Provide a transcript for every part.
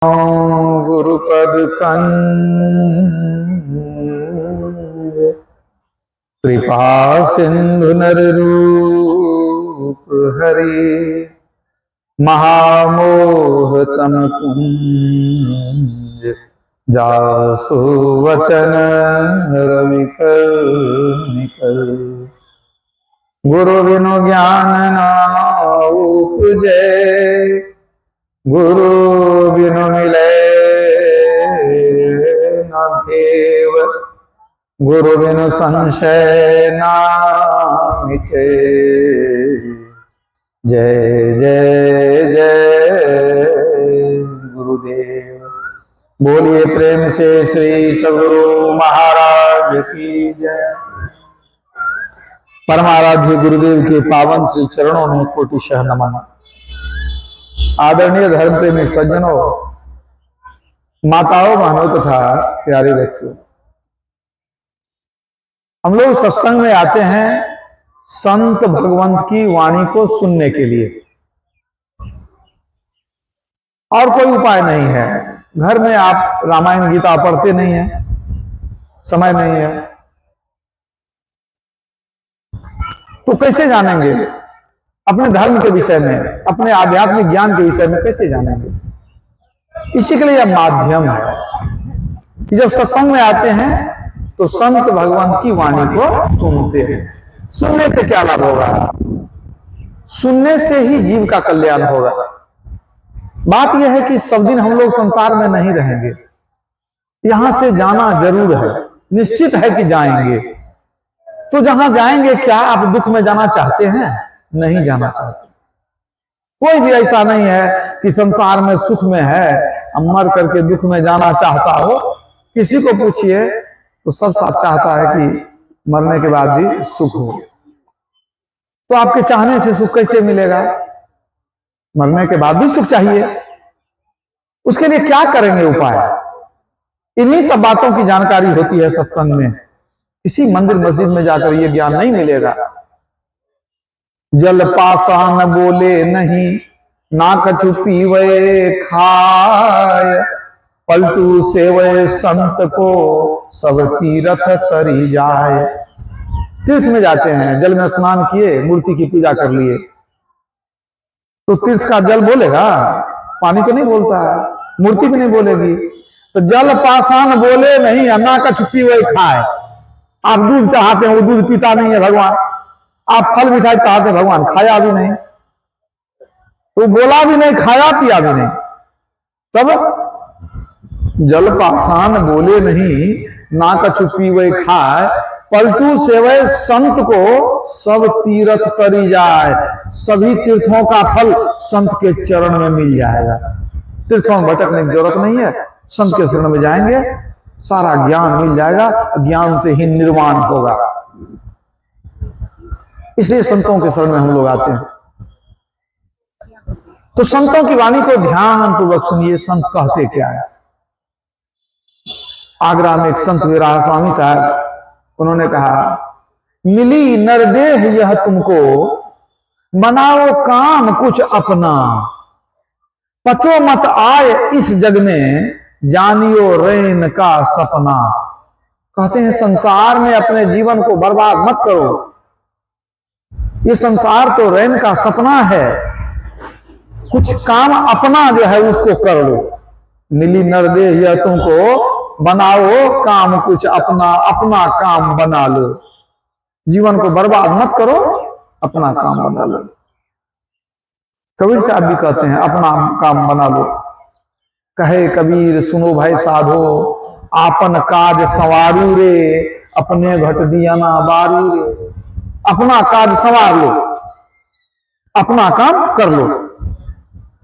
गुरुपद कंज कृपा सिंधु नर रूप हरि महामोह तम कुंज जासु वचन रवि कर निकल गुरु बिनु ज्ञान न उपजै गुरु बिनु मिले न भेव गुरु बिनु संशय न मिटे। जय जय जय गुरुदेव। बोलिए प्रेम से श्री सद्गुरु महाराज की जय। परमाराध्य गुरुदेव के पावन श्री चरणों में कोटिशः नमन। आदरणीय धर्म प्रेमी सज्जनों, माताओं, बहनों तथा प्यारे बच्चों, हम लोग सत्संग में आते हैं संत भगवंत की वाणी को सुनने के लिए, और कोई उपाय नहीं है। घर में आप रामायण गीता पढ़ते नहीं हैं, समय नहीं है, तो कैसे जानेंगे अपने धर्म के विषय में, अपने आध्यात्मिक ज्ञान के विषय में कैसे जानेंगे? इसी के लिए यह माध्यम है कि जब सत्संग में आते हैं तो संत भगवंत की वाणी को सुनते हैं। सुनने से क्या लाभ होगा? सुनने से ही जीव का कल्याण होगा। बात यह है कि सब दिन हम लोग संसार में नहीं रहेंगे, यहां से जाना जरूर है, निश्चित है कि जाएंगे। तो जहां जाएंगे, क्या आप दुख में जाना चाहते हैं? नहीं जाना चाहते। कोई भी ऐसा नहीं है कि संसार में सुख में है, मर करके दुख में जाना चाहता हो। किसी को पूछिए तो सब साथ चाहता है कि मरने के बाद भी सुख हो। तो आपके चाहने से सुख कैसे मिलेगा? मरने के बाद भी सुख चाहिए। उसके लिए क्या करेंगे उपाय? इन्हीं सब बातों की जानकारी होती है सत्संग में। किसी मंदिर मस्जिद में जाकर यह ज्ञान नहीं मिलेगा। जल पाषाण बोले नहीं, ना कछु पीवे खाय, पलटू सेवे संत को सब तीर्थ तरी जाए। तीर्थ में जाते हैं, जल में स्नान किए, मूर्ति की पूजा कर लिए, तो तीर्थ का जल बोलेगा? पानी तो नहीं बोलता है, मूर्ति भी नहीं बोलेगी। तो जल पाषाण बोले नहीं, ना कछु पीवे खाए। आप दूध चाहते हैं, वो दूध पीता नहीं है भगवान। आप फल मिठाई चाहते हैं, भगवान खाया भी नहीं, तो बोला भी नहीं, खाया पिया भी नहीं। तब जल पाषाण बोले नहीं, ना कछु पीवे खाए, पलटू सेवे संत को सब तीर्थ करी जाए। सभी तीर्थों का फल संत के चरण में मिल जाएगा। तीर्थों में भटकने की जरूरत नहीं है, संत के शरण में जाएंगे, सारा ज्ञान मिल जाएगा। ज्ञान से ही निर्वाण होगा। इसलिए संतों के शरण में हम लोग आते हैं। तो संतों की वाणी को ध्यान पूर्वक सुनिए, संत कहते क्या है। आगरा में एक संत विराह स्वामी साहब, उन्होंने कहा, मिली नरदेह यह तुमको, बनाओ काम कुछ अपना, पचो मत आए इस जग में, जानियो रैन का सपना। कहते हैं संसार में अपने जीवन को बर्बाद मत करो, ये संसार तो रैन का सपना है, कुछ काम अपना जो है उसको कर लो। मिली नरदेह यह तुमको, बनाओ काम कुछ अपना, अपना काम बना लो। जीवन को बर्बाद मत करो, अपना काम बना लो। कबीर साहब भी कहते हैं अपना काम बना लो। कहे कबीर सुनो भाई साधो, आपन काज संवारू रे, अपने घट दिया ना बारू रे। अपना काज संवार लो, अपना काम कर लो।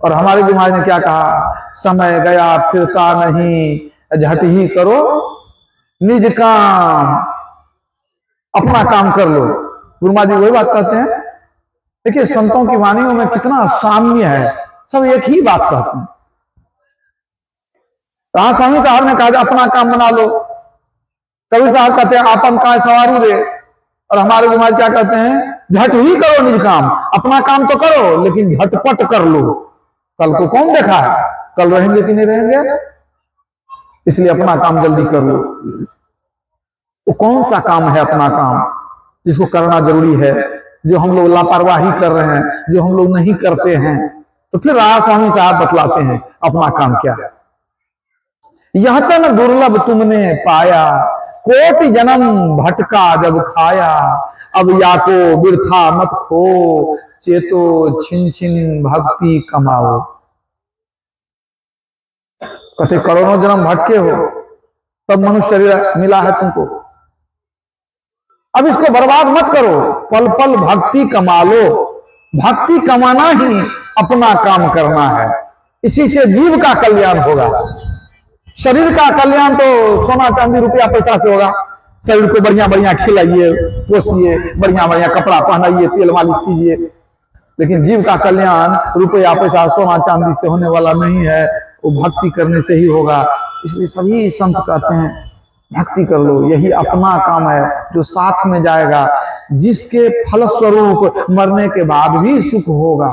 और हमारे गुरुमाज ने क्या कहा? समय गया फिरता नहीं, झट ही करो निज काम। अपना काम कर लो। गुरुमाज जी वही बात कहते हैं। देखिए संतों की वाणियों में कितना साम्य है, सब एक ही बात कहते हैं। स्वामी साहब ने कहा अपना काम बना लो, कबीर साहब कहते हैं आपन काज संवारू रे, और हमारे गुरुमाज क्या कहते हैं? झट ही करो निज काम। अपना काम तो करो लेकिन झटपट कर लो, कल को कौन देखा है। कल रहेंगे कि नहीं रहेंगे, इसलिए अपना काम जल्दी कर लो। वो कौन सा काम है अपना काम जिसको करना जरूरी है, जो हम लोग लापरवाही कर रहे हैं, जो हम लोग नहीं करते हैं? तो फिर राधा स्वामी साहब बतलाते हैं अपना काम क्या है। यह तन दुर्लभ तुमने पाया, कोटि जन्म भटका जब खाया, अब या को बिरथा मत खो, चेतो छिन छिन भक्ति कमाओ। कहते करोड़ों जन्म भटके हो तब मनुष्य शरीर मिला है तुमको, अब इसको बर्बाद मत करो, पल पल भक्ति कमा लो। भक्ति कमाना ही अपना काम करना है, इसी से जीव का कल्याण होगा। शरीर का कल्याण तो सोना चांदी रुपया पैसा से होगा। शरीर को बढ़िया बढ़िया खिलाइए, पोसिए, बढ़िया बढ़िया कपड़ा पहनाइए, तेल मालिश कीजिए, लेकिन जीव का कल्याण रुपया पैसा सोना चांदी से होने वाला नहीं है, वो भक्ति करने से ही होगा। इसलिए सभी संत कहते हैं भक्ति कर लो, यही अपना काम है जो साथ में जाएगा, जिसके फलस्वरूप मरने के बाद भी सुख होगा,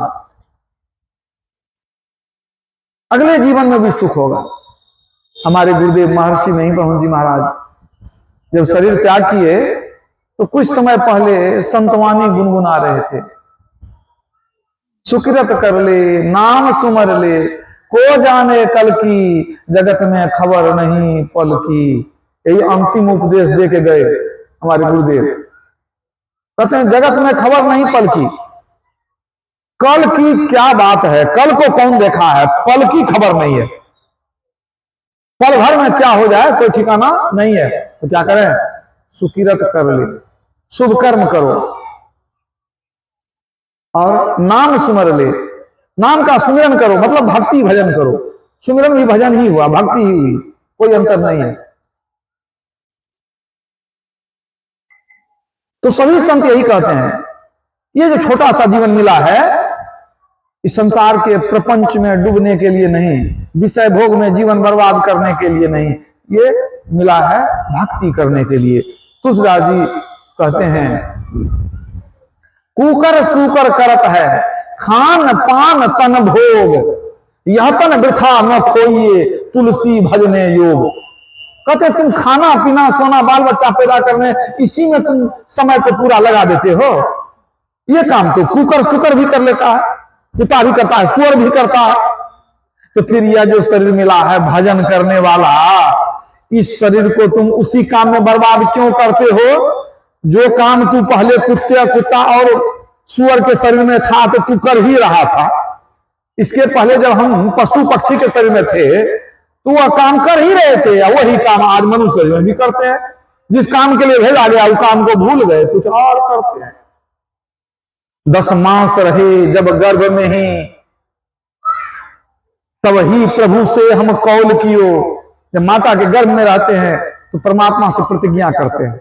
अगले जीवन में भी सुख होगा। हमारे गुरुदेव महर्षि महिमप्रभु जी महाराज जब शरीर त्याग किए तो कुछ समय पहले संतवानी गुनगुना रहे थे, सुकृत कर ले नाम सुमर ले, को जाने कल की जगत में खबर नहीं पल की। यही अंतिम उपदेश दे के गए हमारे गुरुदेव। कहते हैं जगत में खबर नहीं पल की। कल की क्या बात है, कल को कौन देखा है, पल की खबर नहीं है। पल भर में क्या हो जाए कोई ठिकाना नहीं है। तो क्या करें, सुकिरत कर ले, शुभ कर्म करो और नाम सुमर ले, नाम का सुमिरन करो, मतलब भक्ति भजन करो। सुमिरन भी भजन ही हुआ, भक्ति ही हुई, कोई अंतर नहीं है। तो सभी संत यही कहते हैं, ये जो छोटा सा जीवन मिला है इस संसार के प्रपंच में डूबने के लिए नहीं, विषय भोग में जीवन बर्बाद करने के लिए नहीं, ये मिला है भक्ति करने के लिए। तुलसीदास जी कहते हैं कुकर सुकर करत है, खान पान तन भोग, यह तन वृथा न खोइए, तुलसी भजने योग। कहते तुम खाना पीना सोना बाल बच्चा पैदा करने इसी में तुम समय को पूरा लगा देते हो। ये काम तो कुकर सुकर भी कर लेता है, कुत्ता भी करता है, सुअर भी करता है। तो फिर यह जो शरीर मिला है भजन करने वाला, इस शरीर को तुम उसी काम में बर्बाद क्यों करते हो? जो काम तू पहले कुत्ता और सुअर के शरीर में था तो तू कर ही रहा था। इसके पहले जब हम पशु पक्षी के शरीर में थे तो वह काम कर ही रहे थे, वही काम आज मनुष्य शरीर में भी करते हैं। जिस काम के लिए भेजा गया वो काम को भूल गए, कुछ और करते हैं। 10 मास रहे जब गर्भ में ही, तब ही प्रभु से हम कौल कियो। जब माता के गर्भ में रहते हैं तो परमात्मा से प्रतिज्ञा करते हैं।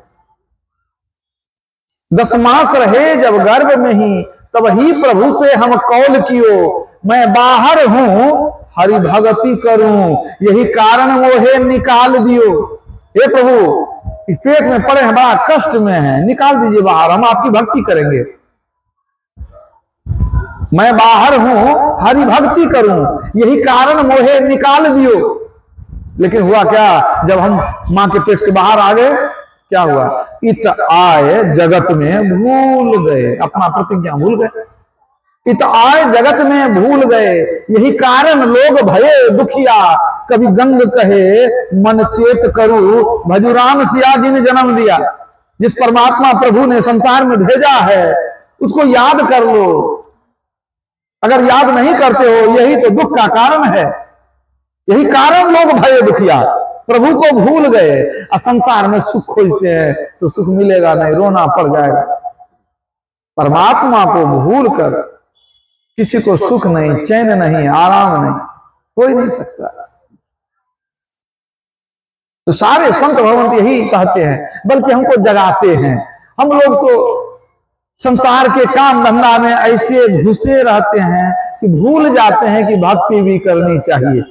10 मास रहे जब गर्भ में ही, तब ही प्रभु से हम कौल कियो। मैं बाहर हूं हरि भगति करूं, यही कारण मोहे निकाल दियो। हे प्रभु पेट में पड़े हैं, बड़ा कष्ट में है, निकाल दीजिए बाहर, हम आपकी भक्ति करेंगे। मैं बाहर हूं हरि भक्ति करूं, यही कारण मोहे निकाल दियो। लेकिन हुआ क्या, जब हम मां के पेट से बाहर आ गए क्या हुआ? इत आए जगत में भूल गए, अपना प्रतिज्ञा भूल गए। इत आए जगत में भूल गए, यही कारण लोग भये दुखिया। कभी गंग कहे मन चेत करू, भजुराम सिया जी ने जन्म दिया। जिस परमात्मा प्रभु ने संसार में भेजा है उसको याद कर लो। अगर याद नहीं करते हो, यही तो दुख का कारण है। यही कारण लोग भये दुखिया, प्रभु को भूल गए और संसार में सुख खोजते हैं तो सुख मिलेगा नहीं, रोना पड़ जाएगा। परमात्मा को भूल कर किसी को सुख नहीं, चैन नहीं, आराम नहीं, कोई नहीं सकता। तो सारे संत भगवंत यही कहते हैं, बल्कि हमको जगाते हैं। हम लोग तो संसार के काम धंधा में ऐसे घुसे रहते हैं कि भूल जाते हैं कि भक्ति भी करनी चाहिए,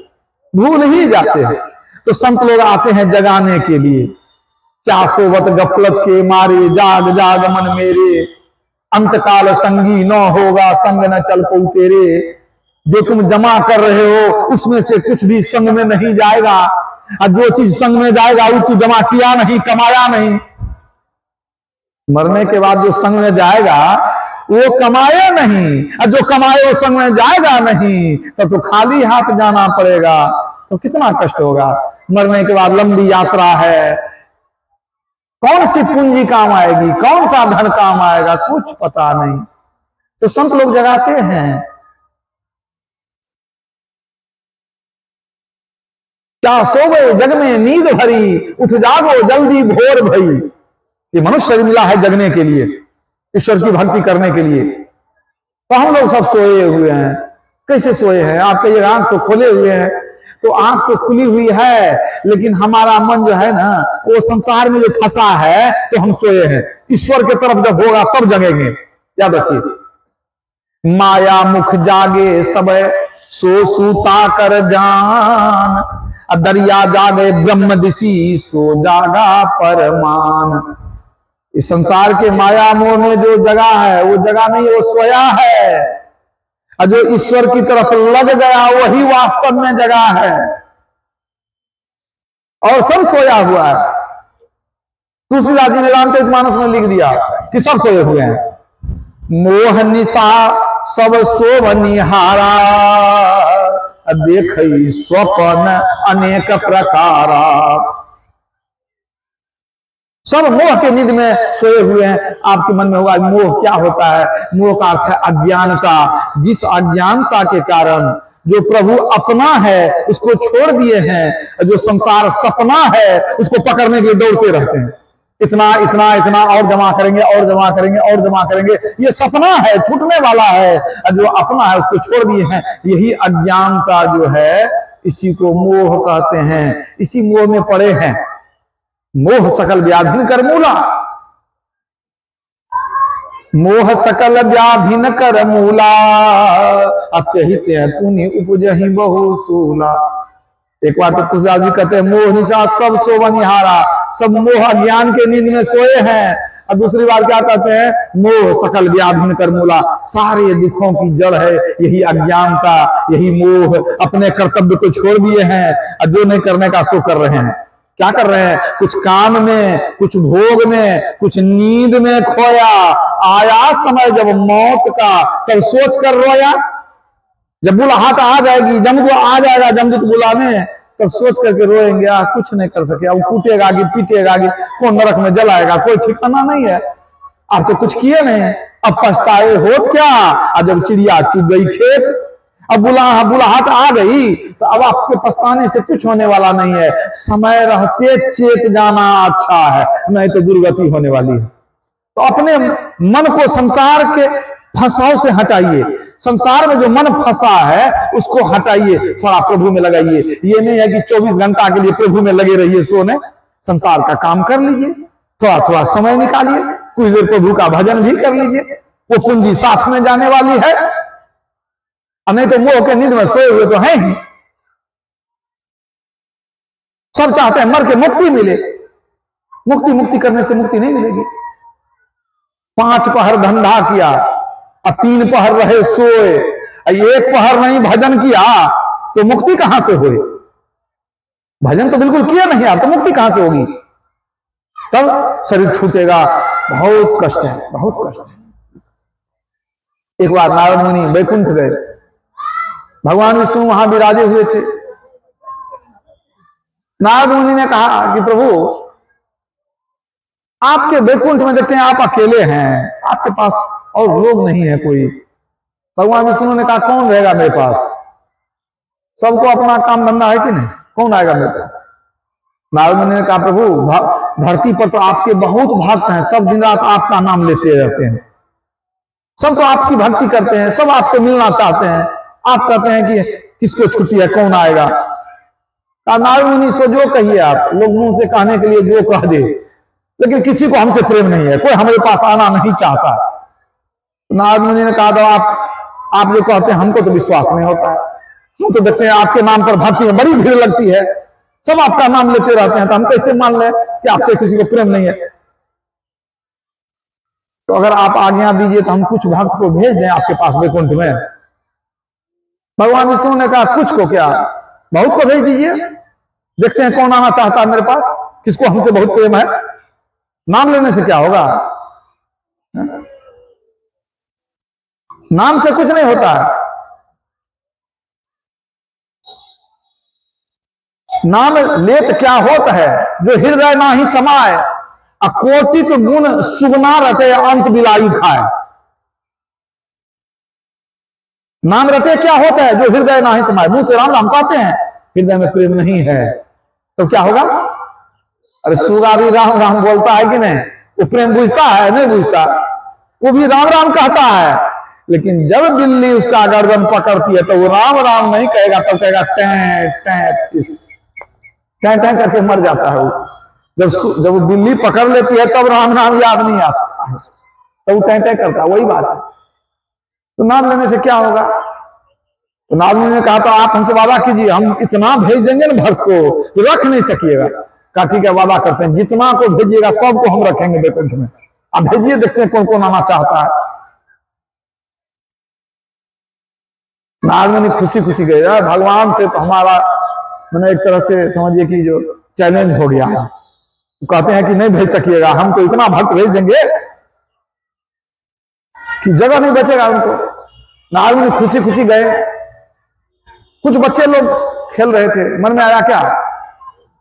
भूल ही जाते हैं। तो संत लोग आते हैं जगाने के लिए। क्या सोवत गफलत के मारे, जाग जाग मन मेरे, अंतकाल संगी न होगा, संग न चल पऊ तेरे। जो तुम जमा कर रहे हो उसमें से कुछ भी संग में नहीं जाएगा, और जो चीज संग में जाएगा वो तू जमा किया नहीं, कमाया नहीं। मरने के बाद जो संग में जाएगा वो कमाया नहीं, और जो कमाए वो संग में जाएगा नहीं, तो खाली हाथ जाना पड़ेगा। तो कितना कष्ट होगा। मरने के बाद लंबी यात्रा है, कौन सी पूंजी काम आएगी, कौन सा धन काम आएगा, कुछ पता नहीं। तो संत लोग जगाते हैं, क्या सोवे जग में नींद भरी, उठ जागो जल्दी भोर भई। ये मनुष्य मिला है जगने के लिए, ईश्वर की भक्ति करने के लिए। तो हम लोग सब सोए हुए हैं। कैसे सोए हैं? आप कहिए आंख तो खोले हुए हैं, तो आंख तो खुली हुई है, लेकिन हमारा मन जो है ना वो संसार में जो फंसा है, तो हम सोए हैं। ईश्वर की तरफ जब होगा तब जगेंगे। याद रखिए, माया मुख जागे सब सो सूता कर जान, दरिया जागे ब्रह्म दिशी सो जागा परमान। इस संसार के माया मोह में जो जगह है वो जगह नहीं, वो सोया है। और जो ईश्वर की तरफ लग गया वही वास्तव में जगह है, और सब सोया हुआ है। तुलसीदास जी ने रामचरितमानस में लिख दिया कि सब सोए हुए हैं। मोह निशा सब शोभ निहारा, देख स्वप्न अनेक प्रकारा। सब मोह के नींद में सोए हुए हैं। आपके मन में होगा मोह क्या होता है? मोह का अर्थ है अज्ञानता। जिस अज्ञानता के कारण जो प्रभु अपना है उसको छोड़ दिए हैं, जो संसार सपना है उसको पकड़ने के लिए दौड़ते रहते हैं। इतना इतना इतना और जमा करेंगे, और जमा करेंगे, और जमा करेंगे। ये सपना है, छूटने वाला है। जो अपना है उसको छोड़ दिए हैं। यही अज्ञानता जो है, इसी को मोह कहते हैं। इसी मोह में पड़े हैं। मोह सकल व्याधिन कर मूला, मोह सकल व्याधिन कर मूला, अत्यहित पुनि उपजहि बहु सूला। एक बार तो तुलसीदास जी कहते हैं मोह निशा सब सोवनिहारा, सब मोह अज्ञान के नींद में सोए हैं। और दूसरी बार क्या कहते हैं? मोह सकल व्याधिन कर मूला, सारे दुखों की जड़ है यही अज्ञानता, यही मोह। अपने कर्तव्य को छोड़ दिए हैं और जो नहीं करने का सो कर रहे हैं। क्या कर रहे हैं? कुछ काम में, कुछ भोग में, कुछ नींद में खोया। आया समय जब मौत का तब सोच कर रोया। जब बुलाहट आ जाएगी, जमदूत आ जाएगा, जमदूत बुलाने, तब सोच करके रोएंगे। कुछ नहीं कर सके, अब कूटेगा कि पीटेगा कि कौन नरक में जलाएगा, कोई ठिकाना नहीं है। अब तो कुछ किए नहीं, अब पछताए होत क्या। और जब चिड़िया चुग गई खेत, अब बुलाहट आ गई, तो अब आपके पछताने से कुछ होने वाला नहीं है। समय रहते चेत जाना अच्छा है, नहीं तो दुर्गति होने वाली है। तो अपने मन को संसार के फंसाव से हटाइए। संसार में जो मन फंसा है उसको हटाइए, थोड़ा प्रभु में लगाइए। ये नहीं है कि 24 घंटा के लिए प्रभु में लगे रहिए सोने। संसार का काम कर लीजिए, थोड़ा थोड़ा समय निकालिए, कुछ देर प्रभु का भजन भी कर लीजिए। वो पूंजी साथ में जाने वाली है। नहीं तो मोह के नींद में सोए हुए तो है ही। सब चाहते हैं मर के मुक्ति मिले। मुक्ति करने से मुक्ति नहीं मिलेगी। 5 पहर धंधा किया और 3 पहर रहे सोए, 1 पहर नहीं भजन किया, तो मुक्ति कहां से हुई? भजन तो बिल्कुल किया नहीं आप, तो मुक्ति कहां से होगी? तब शरीर छूटेगा। बहुत कष्ट है, बहुत कष्ट है। एक बार नारद मुनि वैकुंठ गए, भगवान विष्णु वहां विराजे हुए थे। नारद मुनि ने कहा कि प्रभु आपके वैकुंठ में देखते हैं आप अकेले हैं, आपके पास और लोग नहीं है कोई। भगवान विष्णु ने कहा कौन रहेगा मेरे पास? सबको अपना काम धंधा है कि नहीं, कौन आएगा मेरे पास? नारद मुनि ने कहा प्रभु धरती पर तो आपके बहुत भक्त हैं, सब दिन रात आपका नाम लेते रहते हैं, सब तो आपकी भक्ति करते हैं, सब आपसे मिलना चाहते हैं। आप कहते हैं कि किसको छुट्टी है, कौन आएगा? नारद मुनि सो जो कहिए आप, लोग मुंह से कहने के लिए जो कह दे, लेकिन किसी को हमसे प्रेम नहीं है, कोई हमारे पास आना नहीं चाहता। नारद मुनि ने कहा आप जो कहते हैं हमको तो विश्वास नहीं होता है। हम तो देखते हैं आपके नाम पर भक्ति में बड़ी भीड़ लगती है, सब आपका नाम लेते रहते हैं, तो हम कैसे मान लें कि आपसे किसी को प्रेम नहीं है? तो अगर आप आज्ञा दीजिए तो हम कुछ भक्त को भेज दें आपके पास वैकुंठ में। भगवान विष्णु ने कहा कुछ को क्या, बहुत को भेज दीजिए, देखते हैं कौन आना चाहता है मेरे पास, किसको हमसे बहुत प्रेम है। नाम लेने से क्या होगा, नाम से कुछ नहीं होता है। नाम लेत क्या होता है, जो हृदय ना ही समाए, अकोटिक गुण सुगना रटे अंत बिलाई खाए। नाम रटे क्या होता है, जो हृदय ना ही समाए। मुंह से राम राम कहते हैं, हृदय में प्रेम नहीं है तो क्या होगा। अरे सुगा भी राम राम बोलता है कि नहीं, वो प्रेम बुझता है नहीं बुझता, वो भी राम राम कहता है, लेकिन जब बिल्ली उसका गर्दन पकड़ती है तो वो राम राम नहीं कहेगा, तब कहेगा टैं टैं करके मर जाता है वो। जब बिल्ली पकड़ लेती है तब राम नाम याद नहीं आता है, तब वो टैं टैं करता है, वही बात है। तो नाम लेने से क्या होगा। तो नाम ने कहा तो आप हमसे वादा कीजिए, हम इतना भेज देंगे ना भक्त को तो रख नहीं सकिएगा। कहा ठीक है वादा करते हैं, जितना को भेजिएगा सबको हम रखेंगे बैकुंठ में, आप भेजिए, देखते हैं कौन कौन आना चाहता है। नागमणि खुशी खुशी गए, भगवान से तो हमारा मैंने एक तरह से समझिए कि जो चैलेंज हो गया है। कहते हैं कि नहीं भेज सकिएगा, हम तो इतना भक्त भेज देंगे कि जगह नहीं बचेगा उनको। नागमणि खुशी खुशी गए। कुछ बच्चे लोग खेल रहे थे, मन में आया क्या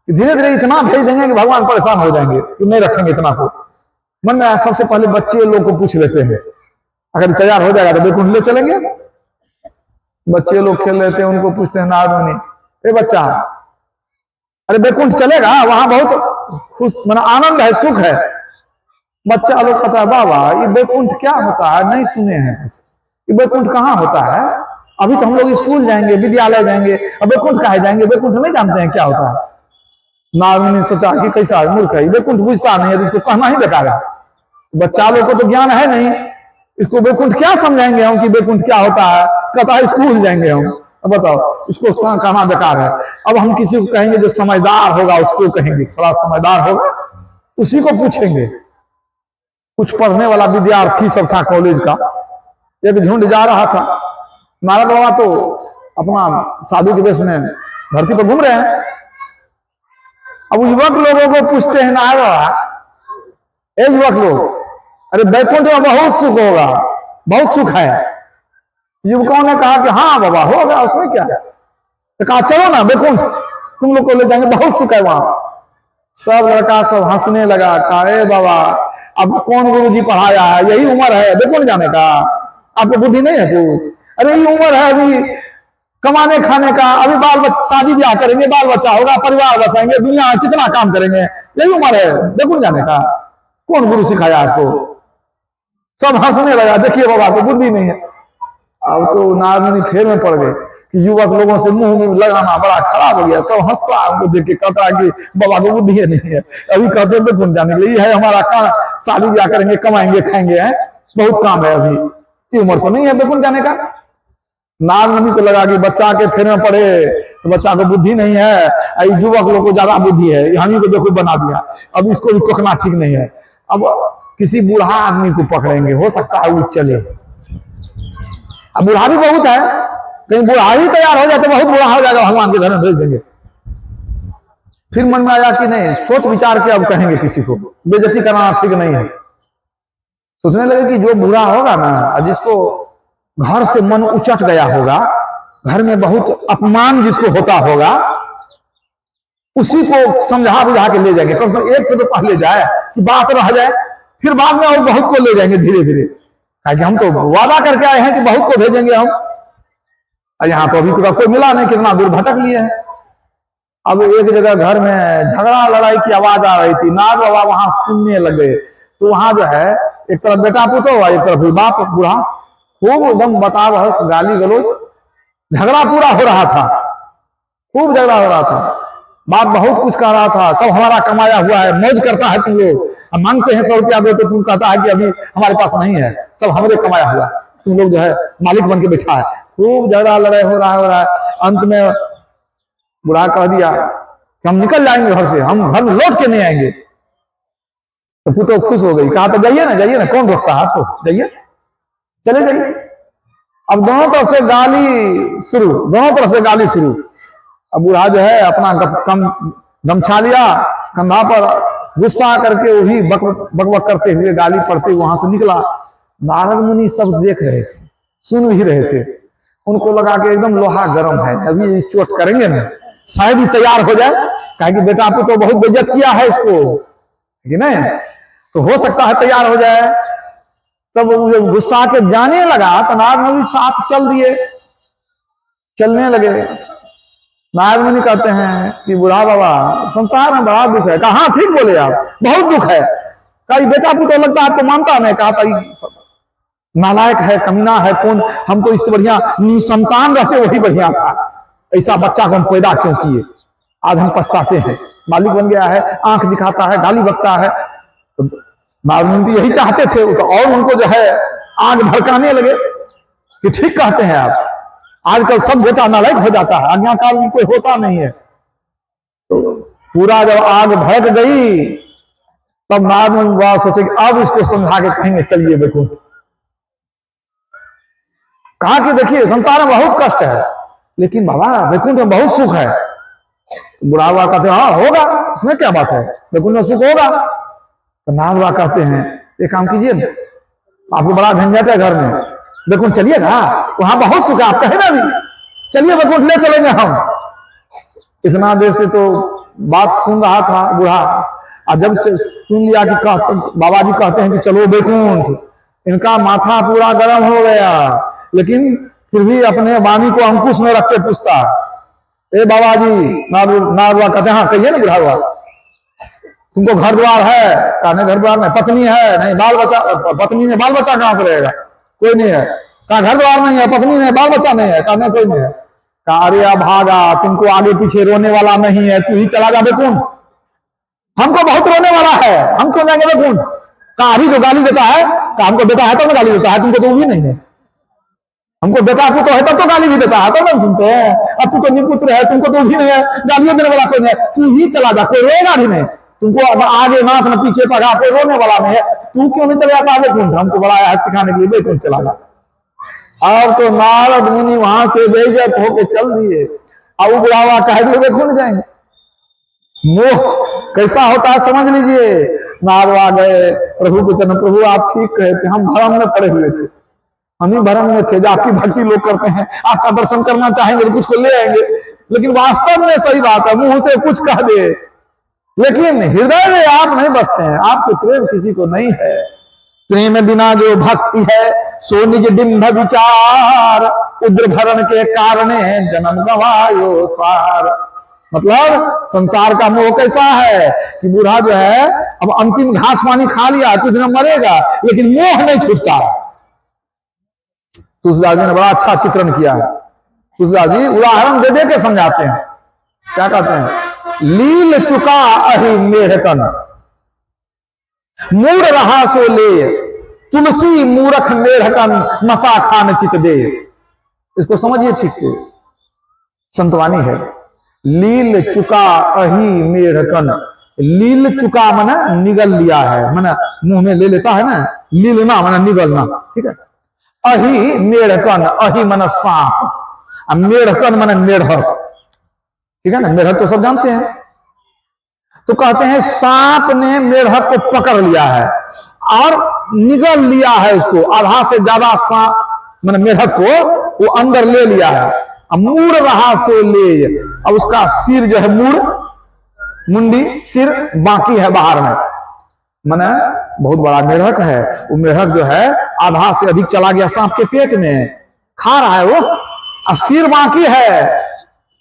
धीरे धीरे इतना भेज देंगे कि भगवान परेशान हो जाएंगे, तो नहीं रखेंगे इतना को। मन में आया सबसे पहले बच्चे लोग को पूछ लेते हैं, अगर तैयार हो जाएगा तो बैकुंठ ले चलेंगे। बच्चे लोग खेल रहे थे, उनको पूछते हैं नागमणि, ए बच्चा, अरे बैकुंठ चलेगा, वहां बहुत खुश माना आनंद है, सुख है। बच्चा लोग कहता है बाबा ये बैकुंठ क्या होता है, नहीं सुने हैं कुछ, ये बैकुंठ कहाँ होता है, अभी तो हम लोग स्कूल जाएंगे, विद्यालय जाएंगे, अब बैकुंठ कहाँ जाएंगे, बैकुंठ नहीं जानते हैं क्या होता है। नागमणि ने सोचा कि कैसा मूर्ख है, बैकुंठ बुझता नहीं है तो इसको कहना ही बेकार है। बच्चा लोग को तो ज्ञान है नहीं, इसको बैकुंठ क्या समझाएंगे हम कि बैकुंठ क्या होता है, कहता है स्कूल जाएंगे हम। अब बताओ, इसको कहना बेकार है। अब हम किसी को कहेंगे जो समझदार होगा उसको कहेंगे, थोड़ा समझदार होगा उसी को पूछेंगे। कुछ पढ़ने वाला विद्यार्थी सब था कॉलेज का, एक झुंड जा रहा था, नारद बाबा तो अपना साधु के वेश में धरती पर घूम रहे हैं। अब युवक लोगों को पूछते हैं नारद बाबा, एक युवक लोग, अरे बैकुंठ में बहुत सुख होगा, बहुत सुख है। युवकों ने कहा कि हाँ बाबा होगा, उसमें क्या है। तो कहा चलो ना बैकुंठ तुम लोग को ले जाएंगे, बहुत सुख है वहां। सब लड़का सब हंसने लगा, कहा बाबा अब कौन गुरुजी पढ़ाया है, यही उम्र है बैकुंठ जाने का, आपको बुद्धि नहीं है कुछ। अरे यही उम्र है अभी कमाने खाने का, अभी शादी ब्याह करेंगे, बाल बच्चा होगा, परिवार बसाएंगे, दुनिया कितना काम करेंगे, यही उम्र है बैकुंठ जाने का, कौन गुरु सिखाया आपको। सब हंसने लगा, देखिए बाबा को बुद्धि नहीं है। अब तो नागमणि फेर में पड़ गए कि युवक लोगों से मुंह में लगाना बड़ा खराब हो गया। सब हंसता है उनको देख के, कहता है कि बाबा को बुद्धि है नहीं है, अभी कहते हैं बैकुंठ जाने के लिए है हमारा काम, शादी ब्याह करेंगे, कमाएंगे खाएंगे, है बहुत काम है, अभी ये उम्र तो नहीं है बैकुंठ जाने का। नागमणि को लगा कि बच्चा के फेर में पड़े तो बच्चा को बुद्धि नहीं है, युवक लोग को ज्यादा बुद्धि है, हम ही को देखो बना दिया, अब इसको भी टोकना ठीक नहीं है। अब किसी बूढ़ा आदमी को पकड़ेंगे, हो सकता है वो चले। अब बूढ़ा भी बहुत है, कहीं बूढ़ा ही तैयार हो जाए तो बहुत बूढ़ा हो जाएगा, भगवान के घर में भेज देंगे। फिर मन में आया कि नहीं, सोच विचार के अब कहेंगे किसी को, बेइज्जती कराना ठीक नहीं है। सोचने लगे कि जो बूढ़ा होगा ना, जिसको घर से मन उचट गया होगा, घर में बहुत अपमान जिसको होता होगा, उसी को समझा बुझा के ले जाएंगे। कम से कम एक तो पहले जाए कि बात रह जाए, फिर बाद में और बहुत को ले जाएंगे धीरे धीरे, कि हम तो वादा करके आए हैं कि बहुत को भेजेंगे हम, और यहाँ तो अभी कोई मिला नहीं, कितना दूर भटक लिए हैं। अब एक जगह घर में झगड़ा लड़ाई की आवाज आ रही थी, नाग बाबा वहां सुनने लगे। तो वहां जो है एक तरफ बेटा पुतो हुआ, एक तरफ बाप बूढ़ा, खूब एकदम बता बहस गाली गलोच, झगड़ा पूरा हो रहा था, खूब झगड़ा हो रहा था। बाप बहुत कुछ कह रहा था, सब हमारा कमाया हुआ है, मौज करता है तुम लोग, अब मांगते हैं 100 रुपया दो तो तुम कहता है कि अभी हमारे पास नहीं है, सब हमरे कमाया हुआ है, तुम लोग जो है मालिक बन के बैठा है। खूब झगड़ा लड़ाई हो रहा है। अंत में बुढ़ा कह दिया कि हम निकल जाएंगे घर से, हम घर में लौट के नहीं आएंगे। तो पुतो खुश हो गई, कहा तो जाइए ना कौन रोकता है आपको, जाइए चले जाइए। अब दोनों तरफ से गाली शुरू, दोनों तरफ से गाली शुरू। अब बूढ़ा जो है अपना गमछा लिया कंधा पर, गुस्सा करके वही बक करते हुए गाली पढ़ते वहां से निकला। नारद मुनि सब देख रहे थे, सुन भी रहे थे। उनको लगा कि एकदम लोहा गर्म है, अभी चोट करेंगे ना, शायद ही तैयार हो जाए। कहा कि बेटा आपको तो बहुत बेइज्जत किया है इसको, कि नहीं, तो हो सकता है तैयार हो जाए। तब वो गुस्सा के जाने लगा तो नारद मुनि साथ चल दिए, चलने लगे। नारद मुनि कहते हैं कि बूढ़ा बाबा संसार में बड़ा दुख है। कहा हाँ ठीक बोले आप, बहुत दुख है। कहा बेटा पुत्र लगता है आपको मानता नहीं। कहा था नालायक है, कमीना है, कौन, हम तो इससे बढ़िया निसंतान रहते वही बढ़िया था, ऐसा बच्चा को हम पैदा क्यों किए, आज हम पछताते हैं। मालिक बन गया है, आंख दिखाता है, गाली बकता है। तो नारद मुनि यही चाहते थे, तो और उनको जो है आग भड़काने लगे कि ठीक कहते हैं आप, आजकल सब बेटा नालायक हो जाता है, आज्ञाकाल में कोई होता नहीं है। तो पूरा जब आग भड़क गई तब नारद मुनि सोचे कि अब इसको समझा के कहेंगे चलिए वैकुंठ। कहा कि देखिए संसार में बहुत कष्ट है, लेकिन बाबा वैकुंठ में बहुत सुख है। बुढ़ा बाबा कहते हैं हाँ होगा, उसमें क्या बात है, वैकुंठ में सुख होगा। तो नारद बाबा कहते हैं एक काम कीजिए ना, आपको बड़ा झंझट है घर में, वैकुंठ चलिएगा, वहां बहुत सुख है, आप कहे ना भी चलिए वैकुंठ ले चलेंगे हम। इतना देर से तो बात सुन रहा था बूढ़ा, और जब सुन लिया कि बाबा जी कहते हैं कि चलो वैकुंठ, इनका माथा पूरा गर्म हो गया। लेकिन फिर भी अपने वाणी को अंकुश में रख के पूछता, ए बाबा जी, नारद कहते हैं हाँ कहिए ना बुढ़ा बाबा, तुमको घर द्वार है? कहा घर द्वार नहीं, पत्नी है? नहीं, बाल बच्चा? पत्नी ने बाल बच्चा कहां से रहेगा, कोई नहीं है। कहा घर द्वार नहीं है, पत्नी नहीं, बाल बच्चा नहीं है? कहा नहीं कोई नहीं है। कहा अरे भागा, तुमको आगे पीछे रोने वाला नहीं है, तू ही चला जा वैकुंठ, हमको बहुत रोने वाला है, हम क्यों जाएंगे वैकुंठ। कहा अभी जो गाली देता है, कहा हमको बेटा है तो गाली देता है, तुमको तो वो भी नहीं है। हमको बेटा पुत्र है तब तो गाली भी देता है, तो नहीं सुनते हैं। अब तू तो निपुत्र है, तुमको तो भी नहीं है, गालियों देने वाला कोई नहीं है, तू ही चला जा, कोई रोएगा भी नहीं। तुमको आगे नाथ न पीछे पढ़ा, कोई रोने वाला नहीं है, तू क्यों नहीं चला जाता वैकुंठ, हमको बड़ा है सिखाने के लिए, वैकुंठ चला जा। और तो नारद मुनि वहां से बेइज्जत होके चल दिए। अब बुढ़ावा कहे तो वैकुंठ जाएंगे। मोह कैसा होता है समझ लीजिए। नारद गए प्रभु को चरण, प्रभु आप ठीक कहे थे, हम भ्रम में पड़े हुए थे, हम ही भ्रम में थे, जो आपकी भक्ति लोग करते हैं, आपका दर्शन करना चाहेंगे तो कुछ को ले आएंगे, लेकिन वास्तव में सही बात है, मुंह से कुछ कह दे, लेकिन हृदय में आप नहीं बसते हैं, आपसे प्रेम किसी को नहीं है। प्रेम बिना जो भक्ति है सो निज डिंभ विचार, उग्र भरण के कारण जन्म गवायो सार। मतलब संसार का मोह कैसा है कि बूढ़ा जो है अब अंतिम घास पानी खा लिया, कुछ दिन मरेगा, लेकिन मोह नहीं छूटता। तुलसीदास जी ने बड़ा अच्छा चित्रण किया है। तुलसीदास जी उदाहरण दे दे के समझाते हैं, क्या कहते हैं, लील चुका अहि मेढ़कन, मूड रहा सो ले, तुलसी मूरख मेढ़कन, मसा खान चित दे। इसको समझिए ठीक से, संतवानी है। लील चुका अहि मेढ़कन, लील चुका मना निगल लिया है, मना मुंह में ले लेता है ना, लीलना मना निगलना, ठीक है। अहि मेढ़कन, अहि मन सांप, मेढ़कन मन मेढक, ठीक है ना, मेढक तो सब जानते हैं। तो कहते हैं सांप ने मेढक को पकड़ लिया है और निगल लिया है उसको, आधा से ज्यादा सांप मन मेढक को वो अंदर ले लिया है। अब मूड रहा सो ले, अब उसका सिर जो है मुंडी सिर बाकी है बाहर में, माने बहुत बड़ा मेढक है, वो मेढक जो है आधा से अधिक चला गया सांप के पेट में, खा रहा है वो, और सिर बाकी है,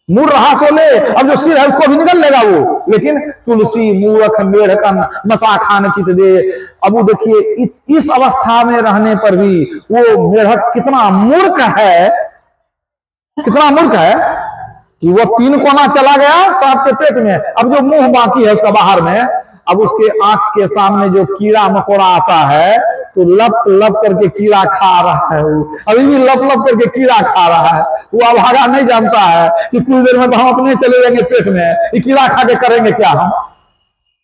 मूड रहा सो ले, अब जो सिर है उसको भी निकल लेगा वो, लेकिन तुलसी मूरख मेढ़कन मसा खान चित दे। अब वो देखिए इस अवस्था में रहने पर भी वो मेढक कितना मूर्ख है, कितना मूर्ख है कि वो 3 कोना चला गया सांप के पेट में, अब जो मुंह बाकी है उसका बाहर में, अब उसके आंख के सामने जो कीड़ा मकोड़ा आता है तो लप लप करके कीड़ा खा रहा है, वो अभी भी लप लप करके कीड़ा खा रहा है। वो अभागा नहीं जानता है कि कुछ देर में तो हम अपने चले जाएंगे पेट में, ये कीड़ा खा के करेंगे क्या हम।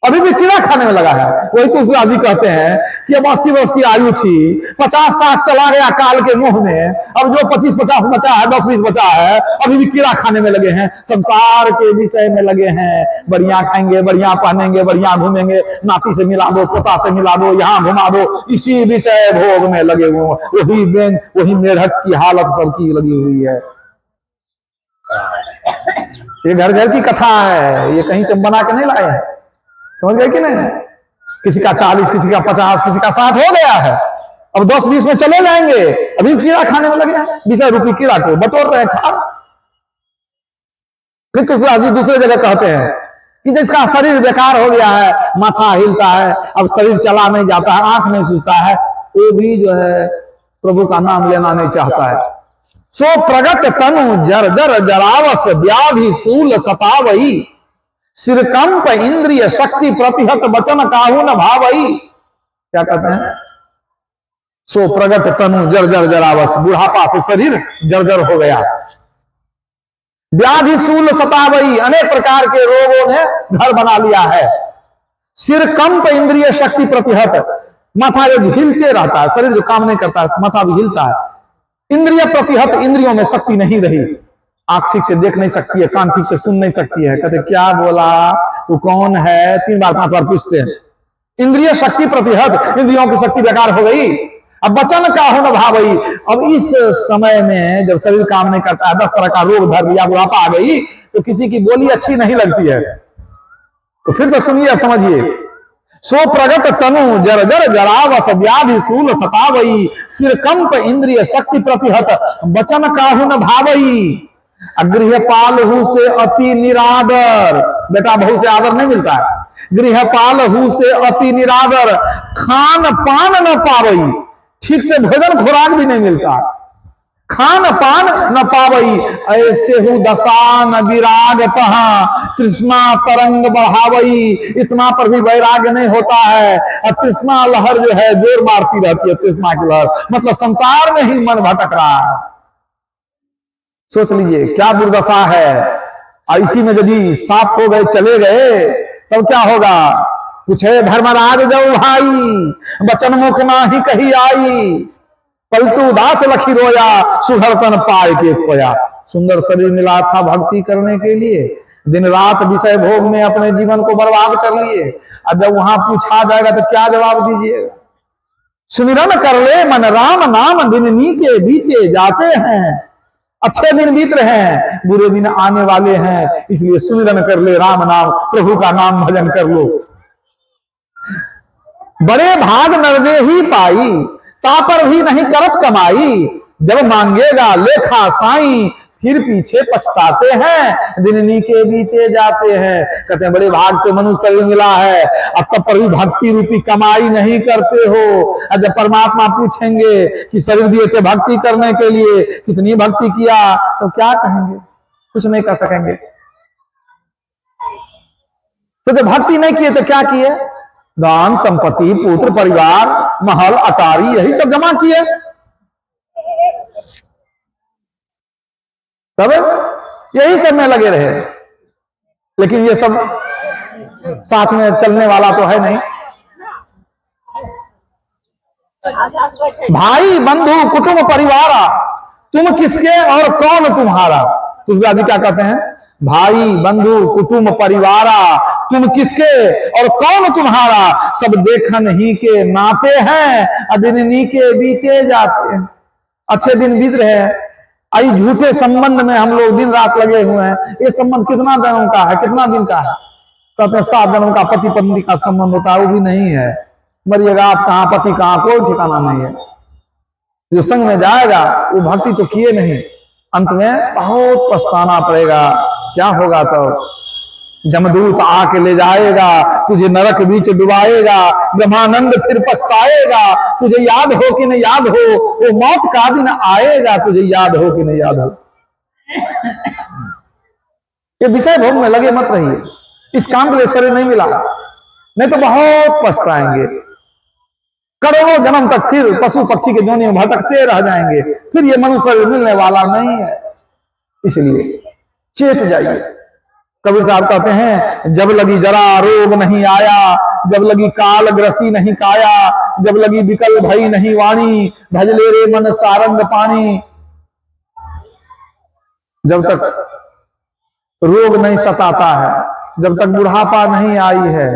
अभी भी कीड़ा खाने में लगा है। वही तुलसीदास जी कहते हैं कि अब 80 वर्ष की आयु थी, 50-60 चला गया काल के मुंह में, अब जो 25-50 बचा है, 10-20 बचा है, अभी भी कीड़ा खाने में लगे हैं, संसार के विषय में लगे हैं। बढ़िया खाएंगे, बढ़िया पहनेंगे, बढ़िया घूमेंगे, नाती से मिला दो, पोता से मिला दो, यहाँ घुमा दो, इसी विषय भोग में लगे हुए। वही मेढक की हालत सबकी लगी हुई है। ये घर घर की कथा है, ये कहीं से बना के नहीं लाए हैं। समझ गए कि नहीं? किसी का 40, किसी का 50, किसी का 60 हो गया है, अब 10-20 में चले जाएंगे, अभी कीड़ा खाने में लगे हैं। 20 रुपये कीड़ा को बटोर रहे, खा रहा। फिर तुलसीदास जी दूसरे जगह कहते हैं कि जिसका शरीर बेकार हो गया है, माथा हिलता है, अब शरीर चला नहीं जाता है, आंख नहीं सूझता है, वो भी जो है प्रभु का नाम लेना नहीं चाहता है। सो प्रगट तनु जर्जर जरावस व्याधि सूल सतावही, सिरकंप इंद्रिय शक्ति प्रतिहत वचन काहू न भावई। क्या कहते हैं? सो प्रगट तनु जर्जर जरावस, बुढ़ापा से शरीर जर्जर हो गया। व्याधि सूल सतावई, अनेक प्रकार के रोगों ने घर बना लिया है। सिरकंप इंद्रिय शक्ति प्रतिहत, माथा जो हिलते रहता है, शरीर जो काम नहीं करता है, माथा भी हिलता है। इंद्रिय प्रतिहत, इंद्रियों में शक्ति नहीं रही, आंख ठीक से देख नहीं सकती है, कान ठीक से सुन नहीं सकती है। कहते क्या बोला, वो कौन है, 3 बार 5 बार पूछते हैं। इंद्रिय शक्ति प्रतिहत, इंद्रियों की शक्ति बेकार हो गई। अब वचन काहू न भावई, अब इस समय में जब शरीर काम नहीं करता है, 10 तरह का रोग धर लिया, बुढ़ापा आ गई, तो किसी की बोली अच्छी नहीं लगती है। तो फिर से सुनिए, समझिए। सो प्रगट तनु जर्जर जरावस व्याधि सूल सतावई, सिरकंप इंद्रिय शक्ति प्रतिहत वचन काहू न भावई। गृहपाल हु से अति निरादर, बेटा बहू से आदर नहीं मिलता है। गृहपाल हु से अति निरादर, खान पान न पावई, ठीक से भोजन खुराक भी नहीं मिलता, खान पान न पावई। ऐसे हु दशा न विराग तहा, तृष्णा तरंग बढ़ावई, इतना पर भी वैराग्य नहीं होता है। और तृष्णा लहर जो है जोर मारती रहती है, तृष्णा की लहर, मतलब संसार में ही मन भटक रहा है। सोच लीजिए क्या दुर्दशा है। और इसी में यदि साफ हो गए, चले गए, तब क्या होगा? पूछे धर्मराज जाऊ भाई, बचन मुख ना ही कही आई, पलटू दास लखी रोया, सुधरतन पाए के खोया। सुंदर शरीर मिला था भक्ति करने के लिए, दिन रात विषय भोग में अपने जीवन को बर्बाद कर लिए। और जब वहां पूछा जाएगा तो क्या जवाब दीजिएगा? सुमिरन कर ले मन राम नाम, दिन नीके बीते जाते हैं। अच्छे दिन बीत रहे हैं, बुरे दिन आने वाले हैं, इसलिए सुमिरन कर ले राम नाम, प्रभु का नाम भजन कर लो। बड़े भाग नरदे ही पाई, तापर भी नहीं करत कमाई, जब मांगेगा लेखा साई, फिर पीछे पछताते हैं, दिन नीके बीते जाते हैं। कहते हैं बड़े भाग से मनुष्य शरीर मिला है, अब तब पर भी भक्ति रूपी कमाई नहीं करते हो। जब परमात्मा पूछेंगे कि शरीर दिए थे भक्ति करने के लिए, कितनी भक्ति किया, तो क्या कहेंगे? कुछ नहीं कह सकेंगे। तो जब भक्ति नहीं किए तो क्या किए? दान संपत्ति, पुत्र परिवार, महल अटारी, यही सब जमा किए। तब यही सब में लगे रहे, लेकिन ये सब साथ में चलने वाला तो है नहीं। भाई बंधु कुटुंब परिवार, तुम किसके और कौन तुम्हारा। तुलसीदास जी क्या कहते हैं? भाई बंधु कुटुंब परिवारा, तुम किसके और कौन तुम्हारा, सब देखन ही के नाते हैं, दिन नीके बीते जाते हैं। अच्छे दिन बीत रहे हैं, आई झूठे संबंध में हम लोग दिन रात लगे हुए हैं। ये संबंध कितना दिनों का है, कितना दिन का है? कहते हैं 7 दिनों का पति पत्नी का संबंध होता है, वो भी नहीं है। मरिएगा आप कहां, पति कहां, कोई ठिकाना नहीं है। जो संग में जाएगा वो भक्ति तो किए नहीं, अंत में बहुत पछताना पड़ेगा। क्या होगा? तो जमदूत आके ले जाएगा, तुझे नरक बीच डुबाएगा, ब्रह्मानंद फिर पछताएगा, तुझे याद हो कि नहीं याद हो, वो मौत का दिन आएगा, तुझे याद हो कि नहीं याद हो। ये विषय भोग में लगे मत रहिए, इस काम के लिए शरीर नहीं मिला, नहीं तो बहुत पछताएंगे। करोड़ों जन्म तक फिर पशु पक्षी के जोनी में भटकते रह जाएंगे, फिर ये मनुष्य मिलने वाला नहीं है। इसलिए चेत जाइए, कबीर साहब कहते हैं, जब लगी जरा रोग नहीं आया, जब लगी काल ग्रसी नहीं काया, जब लगी विकल भई नहीं वाणी, भजले रे मन सारंग पानी। जब तक रोग नहीं सताता है, जब तक बुढ़ापा नहीं आई है,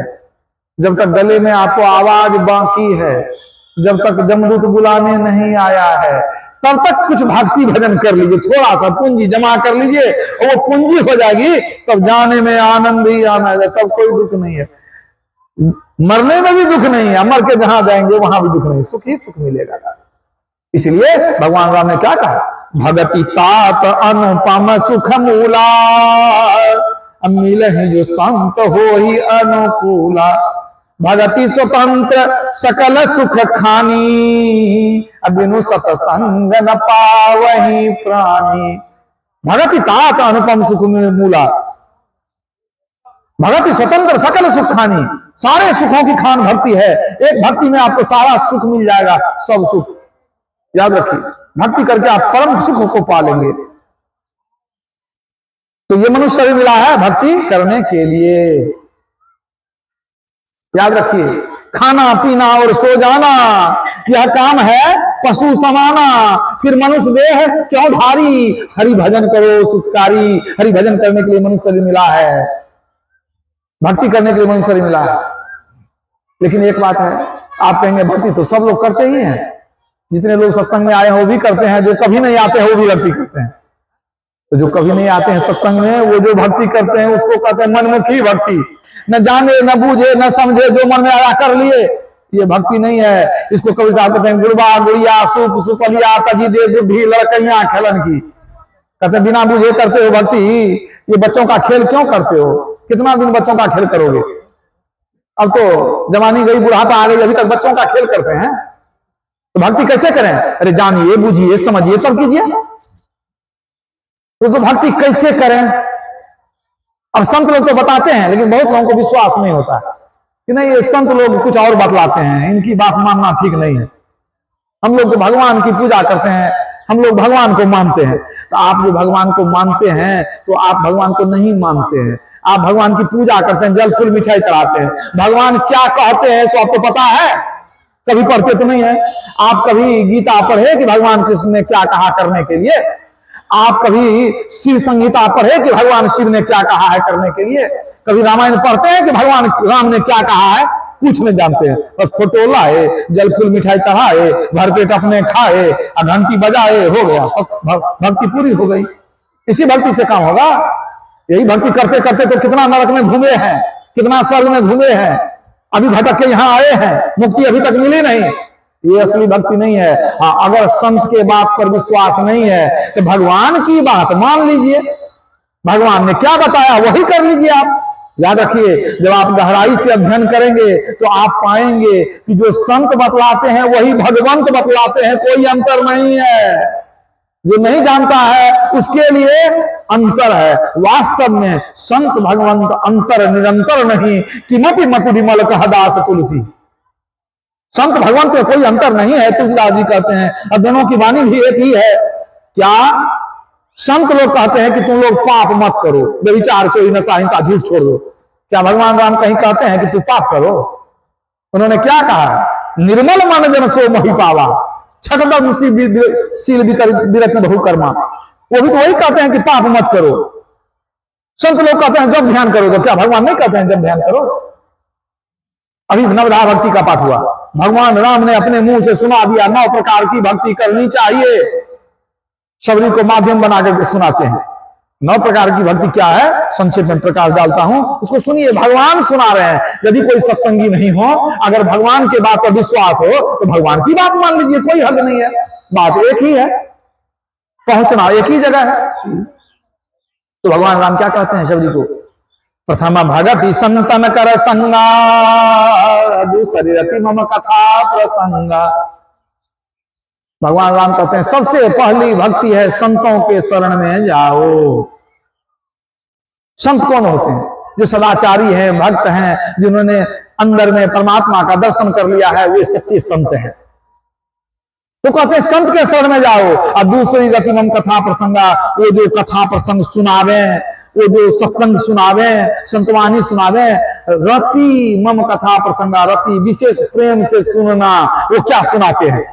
जब तक गले में आपको आवाज बाकी है, जब तक जमदूत बुलाने नहीं आया है, तब तक कुछ भक्ति भजन कर लीजिए, थोड़ा सा पूंजी जमा कर लीजिए, और वो पूंजी हो जाएगी, तब जाने में आनंद ही आना है, तब कोई दुख नहीं है। मरने में भी दुख नहीं है, मर के जहां जाएंगे वहां भी दुख नहीं, सुख ही सुख मिलेगा। इसलिए भगवान राम ने क्या कहा, भगति तात अनुपम सुख मूला, मिल जो संत हो ही अनुकूला, भगति स्वतंत्र सकल सुख खानी, अबिनु सतसंग न पावहि प्राणी। भगति तात अनुपम सुख मूला, भगति स्वतंत्र सकल सुख खानी, सारे सुखों की खान भक्ति है। एक भक्ति में आपको सारा सुख मिल जाएगा, सब सुख। याद रखिए, भक्ति करके आप परम सुख को पालेंगे। तो ये मनुष्य शरीर मिला है भक्ति करने के लिए। याद रखिए, खाना पीना और सो जाना यह काम है पशु समाना, फिर मनुष्य देह क्यों धारी, हरि भजन करो सुखकारी। हरि भजन करने के लिए मनुष्य शरीर मिला है, भक्ति करने के लिए मनुष्य शरीर मिला है। लेकिन एक बात है, आप कहेंगे भक्ति तो सब लोग करते ही हैं, जितने लोग सत्संग में आए हैं वो भी करते हैं, जो कभी नहीं आते हैं वो भी भक्ति करते हैं। तो जो कभी नहीं आते हैं सत्संग में, वो जो भक्ति करते हैं उसको कहते हैं मनमुखी भक्ति। न जाने न बूझे न समझे, जो मन में आया कर लिए, ये भक्ति नहीं है। इसको कबीर साहब कहते हैं, गुड़बा गुड़िया सुप सुपलिया तजी दे बुद्धि लड़कैया खेलन की। कहते हैं बिना बूझे करते हो भक्ति, ये बच्चों का खेल क्यों करते हो, कितना दिन बच्चों का खेल करोगे। अब तो जवानी गई, बुढ़ापा आ गई, अभी तक बच्चों का खेल करते हैं, तो भक्ति कैसे करें। अरे जानिए बूझिए समझिए तब कीजिए। तो भक्ति कैसे करें। अब संत लोग तो बताते हैं, लेकिन बहुत लोगों को विश्वास नहीं होता है कि नहीं, ये संत लोग कुछ और बतलाते हैं, इनकी बात मानना ठीक नहीं है। हम लोग तो भगवान की पूजा करते हैं, हम लोग भगवान को मानते हैं। तो आप जो भगवान को मानते हैं तो आप भगवान को नहीं मानते हैं, आप भगवान की पूजा करते हैं, जल फूल मिठाई चढ़ाते हैं। भगवान क्या कहते हैं सो आपको पता है, कभी पढ़ते तो नहीं है। आप कभी गीता पढ़े कि भगवान कृष्ण ने क्या कहा करने के लिए, आप कभी शिव संहिता पढ़े कि भगवान शिव ने क्या कहा है करने के लिए, कभी रामायण पढ़ते हैं कि भगवान राम ने क्या कहा है, कुछ नहीं जानते हैं। बस फोटो लाए, जल फूल मिठाई चढ़ाए, भर पेट अपने खाए, घंटी बजाए, हो गया, सब भक्ति पूरी हो गई। इसी भक्ति से काम होगा। यही भक्ति करते करते तो कितना नरक में घूमे हैं, कितना स्वर्ग में घूमे हैं, अभी भटक के यहाँ आए हैं, मुक्ति अभी तक मिली नहीं। ये असली भक्ति नहीं है। हाँ, अगर संत के बात पर विश्वास नहीं है तो भगवान की बात मान लीजिए, भगवान ने क्या बताया वही कर लीजिए आप। याद रखिए, जब आप गहराई से अध्ययन करेंगे तो आप पाएंगे कि जो संत बतलाते हैं वही भगवंत बतलाते हैं, कोई अंतर नहीं है। जो नहीं जानता है उसके लिए अंतर है। वास्तव में संत भगवंत अंतर निरंतर नहीं, किमपि मति विमल कह दास तुलसी। संत भगवंत में कोई अंतर नहीं है, तुलसीदास जी कहते हैं। और दोनों की वाणी भी एक ही है। क्या संत लोग कहते हैं कि तुम लोग पाप मत करो, व्यभिचार चोरी नशा हिंसा झूठ छोड़ दो। क्या भगवान राम कहीं कहते हैं कि तू पाप करो? उन्होंने क्या कहा, निर्मल मन जन सो मोहि पावा, छठदम शील विरति बहु कर्मा। वो भी तो वही कहते हैं कि पाप मत करो। संत लोग कहते हैं जब ध्यान करो, तो क्या भगवान नहीं कहते हैं जब ध्यान करो? अभी नवधा भक्ति का पाठ हुआ, भगवान राम ने अपने मुंह से सुना दिया 9 प्रकार की भक्ति करनी चाहिए। शबरी को माध्यम बना करके सुनाते हैं। 9 प्रकार की भक्ति क्या है, संक्षेप में प्रकाश डालता हूं, उसको सुनिए। भगवान सुना रहे हैं। यदि कोई सत्संगी नहीं हो, अगर भगवान के बात पर विश्वास हो तो भगवान की बात मान लीजिए, कोई हद नहीं है। बात एक ही है, पहुंचना एक ही जगह है। तो भगवान राम क्या कहते हैं शबरी को, प्रथम भगति संतन कर संगा, दूसरी रति मम कथा प्रसंगा। भगवान राम कहते हैं सबसे पहली भक्ति है संतों के शरण में जाओ। संत कौन होते हैं? जो सदाचारी हैं, भक्त हैं, जिन्होंने अंदर में परमात्मा का दर्शन कर लिया है, वे सच्चे संत हैं। तो कहते हैं संत के शरण में जाओ। और दूसरी रति मम कथा प्रसंगा, वो जो कथा प्रसंग सुनावे, वो जो सत्संग सुनावे, संतवाणी सुनावे, रति मम कथा प्रसंगा, रति विशेष प्रेम से सुनना। वो क्या सुनाते हैं?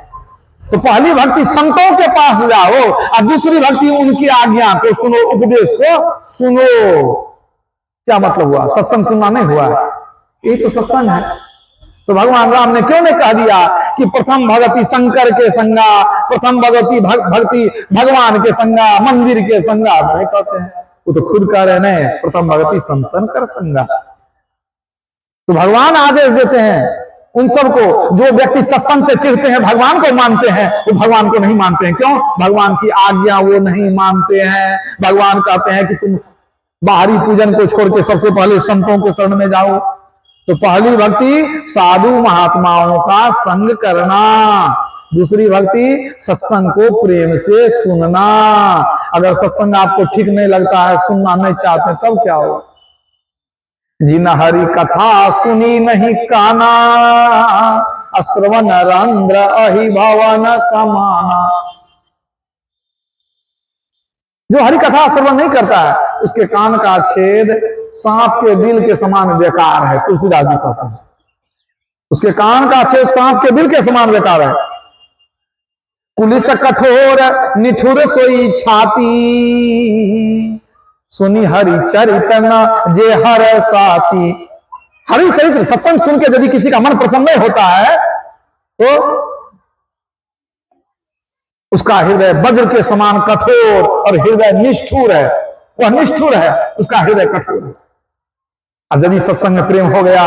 तो पहली भक्ति संतों के पास जाओ और दूसरी भक्ति उनकी आज्ञा को सुनो, उपदेश को सुनो। क्या मतलब हुआ? सत्संग सुनना नहीं हुआ? यही तो सत्संग है। तो भगवान राम ने क्यों नहीं कह दिया कि प्रथम भगति शंकर के संगा, प्रथम भगति भक्ति भगवान के संगा, मंदिर के संगा? नहीं कहते हैं, वो तो खुद कह रहे हैं प्रथम भगति संतन कर संगा। तो भगवान आदेश देते हैं उन सबको। जो व्यक्ति सत्संग से चिढ़ते हैं, भगवान को मानते हैं, वो भगवान को नहीं मानते हैं। क्यों? भगवान की आज्ञा वो नहीं मानते हैं। भगवान कहते हैं कि तुम बाहरी पूजन को छोड़ के सबसे पहले संतों के शरण में जाओ। तो पहली भक्ति साधु महात्माओं का संग करना, दूसरी भक्ति सत्संग को प्रेम से सुनना। अगर सत्संग आपको ठीक नहीं लगता है, सुनना नहीं चाहते, तब क्या होगा? जिन हरि कथा सुनी नहीं काना, अश्रवण रंध्र अहि भवन समाना। जो हरि कथा श्रवण नहीं करता है, उसके कान का छेद सांप के बिल के समान बेकार है। तुलसीदास जी कहते हैं उसके कान का छेद सांप के बिल के समान बेकार है। कुलिस कठोर निठुर सोई छाती, सुनी हरि चरित्र न जे हर साथी। हरि चरित्र सत्संग सुन के यदि किसी का मन प्रसन्न नहीं होता है, तो उसका हृदय वज्र के समान कठोर और हृदय निष्ठुर है। वह निष्ठुर है, उसका हृदय कठोर है। और यदि सत्संग में प्रेम हो गया,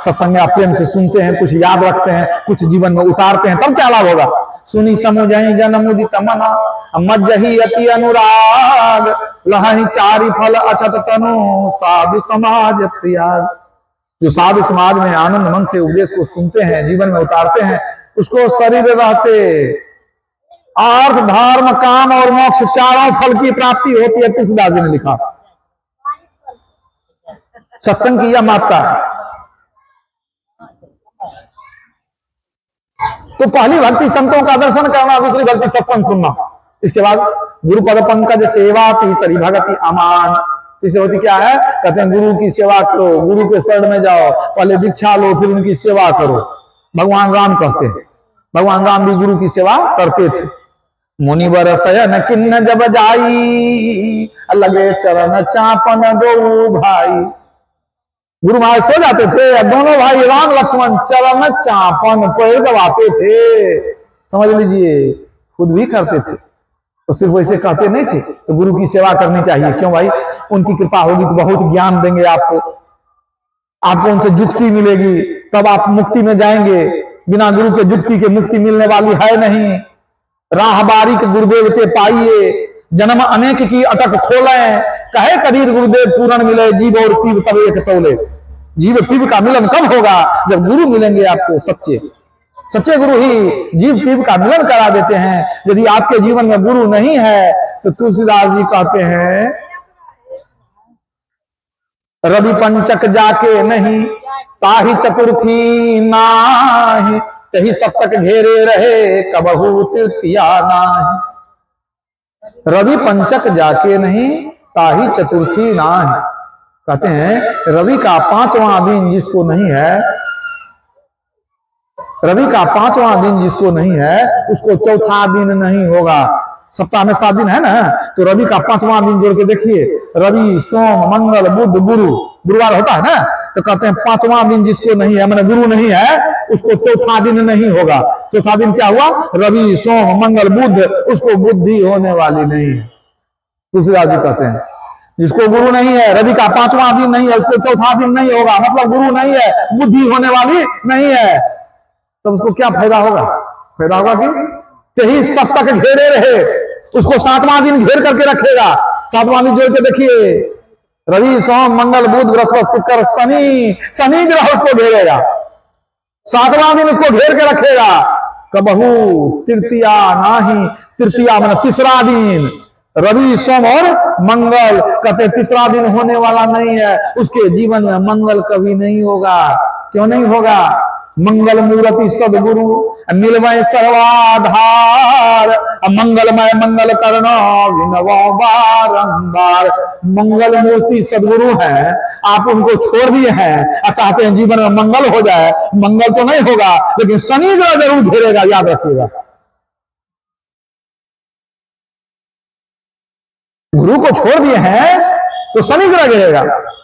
सत्संग में आप प्रेम से सुनते हैं, कुछ याद रखते हैं, कुछ जीवन में उतारते हैं, तब क्या लाभ होगा? सुनी समुझई जन मुदित मना, मज्जहि अति अनुराग, लहहि चारि फल अछत तनु, साधु समाज प्रिया। जो साधु समाज में आनंद मन से उपदेश को सुनते हैं, जीवन में उतारते हैं, उसको शरीर रहते अर्थ धर्म काम और मोक्ष चारों फल की प्राप्ति होती है। तुलसीदास जी ने लिखा। सत्संग की यह महत्ता है। तो पहली भक्ति संतों का दर्शन करना, दूसरी भक्ति सत्संग सुनना। इसके बाद गुरु पद पंकज सेवा, तीसरी भक्ति अमान। तीसरी भक्ति क्या है? कहते हैं गुरु की सेवा करो, गुरु के शरण में जाओ, पहले दीक्षा लो, फिर उनकी सेवा करो। भगवान राम कहते हैं, भगवान राम भी गुरु की सेवा करते थे। मुनिवर शयन किन्न जब जाई, लगे चरण चापन दो भाई। गुरु महाराज सो जाते थे, दोनों भाई राम लक्ष्मण चरण चापन पैर दबाते थे। समझ लीजिए, खुद भी करते थे, तो सिर्फ वैसे कहते नहीं थे। तो गुरु की सेवा करनी चाहिए। क्यों भाई? उनकी कृपा होगी तो बहुत ज्ञान देंगे आपको, आपको उनसे जुक्ति मिलेगी, तब आप मुक्ति में जाएंगे। बिना गुरु के जुक्ति के मुक्ति मिलने वाली है नहीं। राह बारीक गुरुदेव ते पाइए, जन्म अनेक की अटक खोले, कहे कबीर गुरुदेव पूर्ण मिले, जीव और पीव तब एक तौले। जीव पीव का मिलन कब होगा? जब गुरु मिलेंगे आपको सच्चे। सच्चे गुरु ही जीव पीव का मिलन करा देते हैं। यदि आपके जीवन में गुरु नहीं है, तो तुलसीदास जी कहते हैं रवि पंचक जाके नहीं, ताही चतुर्थी नाही, तही सप्तक घेरे रहे, कबहू तृतीया नाही। रवि पंचक जाके नहीं, ताही चतुर्थी नाही। कहते हैं रवि का 5वां दिन जिसको नहीं है, रवि का 5वां दिन जिसको नहीं है, उसको चौथा दिन नहीं होगा। सप्ताह में 7 दिन है ना, तो रवि का 5वां दिन जोड़ के देखिए, रवि सोम मंगल बुध गुरु, गुरुवार होता है ना, तो कहते हैं 5वां दिन जिसको नहीं है, मैंने गुरु नहीं है, उसको चौथा दिन नहीं होगा। चौथा दिन क्या हुआ? रवि सोम मंगल बुध, उसको बुद्धि होने वाली नहीं है। तुलसीदास जी कहते हैं जिसको गुरु नहीं है, रवि का 5वां दिन नहीं है, उसको चौथा दिन नहीं होगा, मतलब गुरु नहीं है, बुद्धि होने वाली नहीं है। तब उसको क्या फायदा होगा? फायदा होगा कि यही सप्तक घेरे रहे, उसको 7वां दिन घेर करके रखेगा। 7वां दिन जोड़ के देखिए, रवि सोम मंगल बुध बृहस्पति शुक्र शनि, शनि ग्रह उसको घेरेगा। 7वां दिन उसको घेर के रखेगा। कबहू तृतीया नाही, तृतीया मतलब तीसरा दिन, रवि सोम और मंगल, कहते तीसरा दिन होने वाला नहीं है। उसके जीवन में मंगल कभी नहीं होगा। क्यों नहीं होगा? मंगल मूर्ति सदगुरु मिलमय सर्वाधार, मंगलमय मंगल करना विनवा बारंबार। मंगल मूर्ति सदगुरु हैं, आप उनको छोड़ दिए हैं और चाहते हैं जीवन में मंगल हो जाए। मंगल तो नहीं होगा, लेकिन शनि ग्रह जरूर घेरेगा, याद रखिएगा। गुरु को छोड़ दिए हैं तो शनि ग्रह घेरेगा।